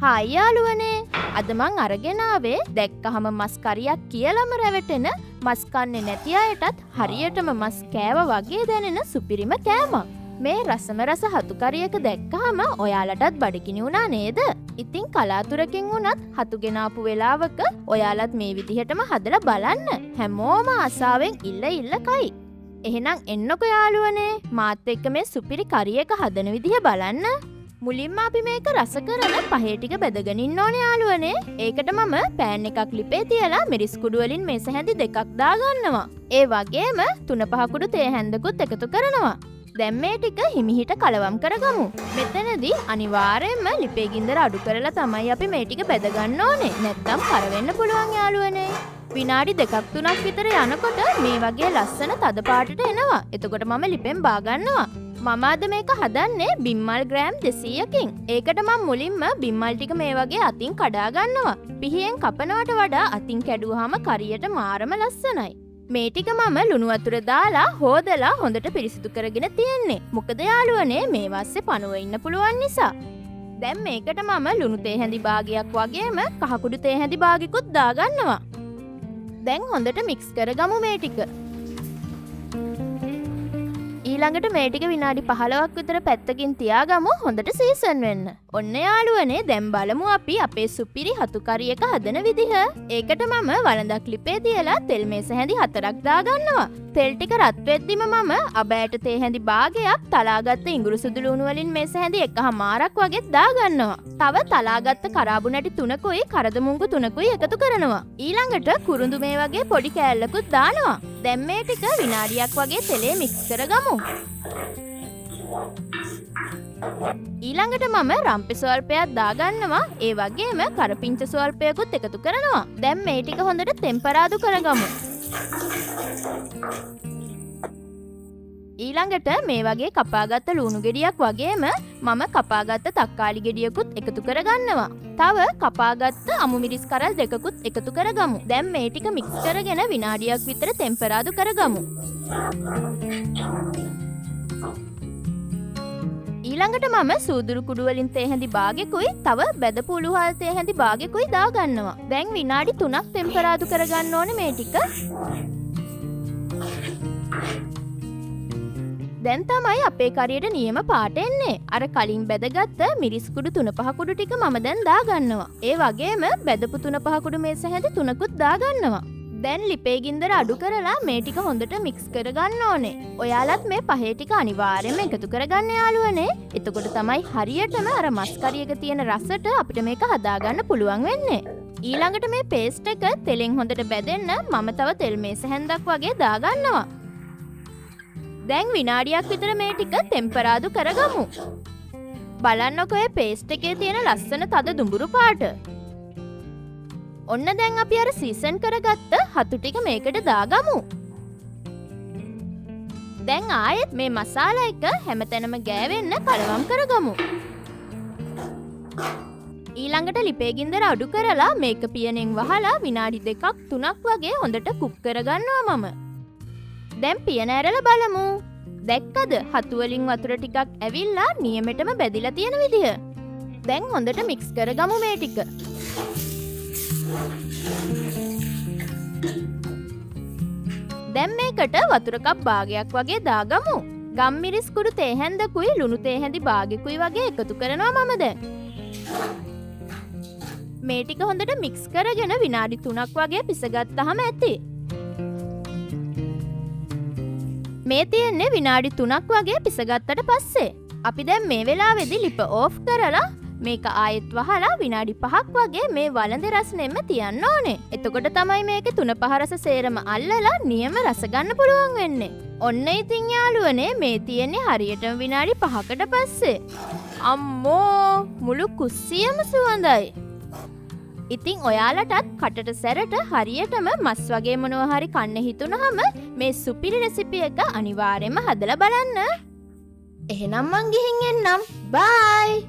Hi යාළුවනේ. අද මං අරගෙන ආවේ දැක්කහම මස් කරියක් කියලාම රැවටෙන මස් කන්නේ නැති අයටත් හරියටම මස් කෑවා වගේ දැනෙන සුපිරිම කෑමක්. මේ රසම රස හතු කරියක දැක්කහම ඔයාලටත් බඩගිනි වුණා නේද? ඉතින් කලාතුරකින් වුණත් හතු ගෙනාපු වෙලාවක ඔයාලත් මේ විදිහටම හදලා බලන්න. හැමෝම ආසාවෙන් ඉල්ල කයි. එහෙනම් එන්නකො යාළුවනේ මාත් එක්ක මේ සුපිරි කරියක හදන විදිහ බලන්න. මුලින්ම අපි මේක රස කරන පහේ ටික බෙදගෙන ඉන්න ඕනේ යාළුවනේ. ඒකට මම පෑන් එකක් ලිපේ තියලා මිරිස් කුඩු වලින් මේස හැඳි දෙකක් දාගන්නවා. ඒ වගේම 3-5 කුඩු තේ හැඳකුත් එකතු කරනවා. දැන් මේ ටික හිමිහිට කලවම් කරගමු. මෙතනදී අනිවාර්යයෙන්ම ලිපේ ගින්දර අඩු කරලා තමයි අපි මේ ටික බෙදගන්න ඕනේ. නැත්තම් කර වෙන්න පුළුවන් යාළුවනේ. විනාඩි 2-3ක් විතර යනකොට මේ වගේ ලස්සන තද පාටට එනවා. එතකොට මම ලිපෙන් බාගන්නවා. මම අද මේක හදන්නේ බිම්මල් ග්‍රෑම් 200කින්. ඒකට මම මුලින්ම බිම්මල් ටික මේ වගේ අතින් කඩා ගන්නවා. පිහියෙන් කපනවට වඩා අතින් කැඩුවාම කරියට මාරම ලස්සනයි. මේ ටික මම ලුණු වතුර දාලා හොදලා හොඳට පිරිසිදු කරගෙන තියෙන්නේ. මොකද යාළුවනේ මේ වස්සේ පණුව ඉන්න පුළුවන් නිසා. දැන් මේකට මම ලුණු තේ හැඳි භාගයක් වගේම කහ කුඩු තේ හැඳි භාගිකුත් දාගන්නවා. දැන් හොඳට මික්ස් කරගමු මේ ටික. ඊළඟට මේ ටික විනාඩි 15ක් විතර පැත්තකින් තියාගමු හොඳට සීසන් වෙන්න. ඔන්න යාළුවනේ දැන් බලමු අපි අපේ සුපිරි හතු කරි එක හදන විදිහ. ඒකට මම වළඳක් ලිපේ තියලා තෙල් මේස හැඳි 4ක් දාගන්නවා. තෙල් ටික රත් වෙද්දිම මම අබෑට තේ හැඳි භාගයක් තලාගත්ත ඉඟුරු සුදු ලුණු වලින් මේස හැඳි 1/4ක් වගේ දාගන්නවා. තව තලාගත්ත කරාබු නැටි 3කුයි කරදමුංගු 3කුයි එකතු කරනවා. ඊළඟට කුරුඳු මේ වගේ පොඩි කෑල්ලකුත් දානවා. දැන් මේ ටික විනාඩියක් වගේ තෙලේ මික්ස් කරගමු. ඊළඟට මම රම්පෙ ස්වල්පයක් දාගන්නවා. ඒ වගේම කරපිංච ස්වල්පයකුත් එකතු කරනවා. දැන් මේ ටික හොඳට ටෙම්පරාදු කරගමු. ඊළඟට මේ වගේ කපාගත්ත ලුණු ගෙඩියක් වගේම මම කපාගත්ත තක්කාලි ගෙඩියකුත් එකතු කරගන්නවා. තව කපාගත්ත අමු මිරිස් කරල් දෙකකුත් එකතු කරගමු. දැන් මේ ටික මික්ස් කරගෙන විනාඩියක් විතර ටෙම්පරාදු කරගමු. ඊළඟට මම සූදුරු කුඩු වලින් තේ හැඳි භාගෙකුයි තව බෙදපු උළුහල් තේ හැඳි භාගෙකුයි දාගන්නවා. දැන් විනාඩි 3ක් ටෙම්පරාදු කරගන්න ඕනේ මේ ටික. දැන් තමයි අපේ කරියට නියම පාට එන්නේ. අර කලින් බෙදගත්ත මිරිස් කුඩු 3-5 කුඩු ටික මම දැන් දාගන්නවා. ඒ වගේම බෙදපු 3-5 කුඩු මේස හැඳි 3කුත් දාගන්නවා. දැන් ලිපේ ගින්දර අඩු කරලා මේ ටික හොඳට මික්ස් කරගන්න ඕනේ. ඔයාලත් මේ පහේ ටික අනිවාර්යයෙන්ම එකතු කරගන්න යාළුවනේ. එතකොට තමයි හරියටම අර මස් කරියක තියෙන රසට අපිට මේක හදාගන්න පුළුවන් වෙන්නේ. ඊළඟට මේ පේස්ට් එක තෙලෙන් හොඳට බැදෙන්න මම තව තෙල් මේස හැන්දක් වගේ දාගන්නවා. දැන් විනාඩියක් විතර මේ ටික ටෙම්පරාදු කරගමු. බලන්නකො මේ පේස්ට් එකේ තියෙන ලස්සන තද දුඹුරු පාට. ඔන්න දැන් අපි අර සීසන් කරගත්ත හතු ටික මේකට දාගමු. දැන් ආයෙත් මේ මසාලා එක හැමතැනම ගෑවෙන්න කලවම් කරගමු. ඊළඟට ලිපේ ගින්දර අඩු කරලා මේක පියනෙන් වහලා විනාඩි 2-3ක් වගේ හොඳට කුක් කරගන්නවා මම. දැන් පියන ඇරලා බලමු. දැක්කද හතු වලින් වතුර ටිකක් ඇවිල්ලා නියමෙටම බැදිලා තියෙන විදිය. දැන් හොඳට මික්ස් කරගමු මේ ටික. දැන් මේකට වතුර කප් භාගයක් වගේ දාගමු. ගම්මිරිස් කුඩු තේ හැන්දකුයි ලුණු තේ හැඳි භාගෙකුයි වගේ එකතු කරනවා මම දැන්. මේ ටික හොඳට මික්ස් කරගෙන විනාඩි 3ක් වගේ පිසගත්තාම ඇති. මේ තියෙන්නේ විනාඩි 3ක් වගේ පිසගත්තට පස්සේ. අපි දැන් මේ වෙලාවේදී ලිප ඕෆ් කරලා මේක ආයෙත් වහලා විනාඩි 5ක් වගේ මේ වළඳ රසනෙම තියන්න ඕනේ. එතකොට තමයි මේකේ 3-5 රස සේරම අල්ලලා නියම රස ගන්න පුළුවන් වෙන්නේ. ඔන්න ඉතින් යාළුවනේ මේ තියෙන්නේ හරියටම විනාඩි 5කට පස්සේ. අම්මෝ මුළු කුස්සියම සුවඳයි. ඉතින් ඔයාලටත් කටට සැරට හරියටම මස් වගේ මොනවා හරි කන්න හිතුනහම මේ සුපිරි රෙසිපි එක අනිවාර්යයෙන්ම හදලා බලන්න. එහෙනම් මං ගිහින් එන්නම්. බයි.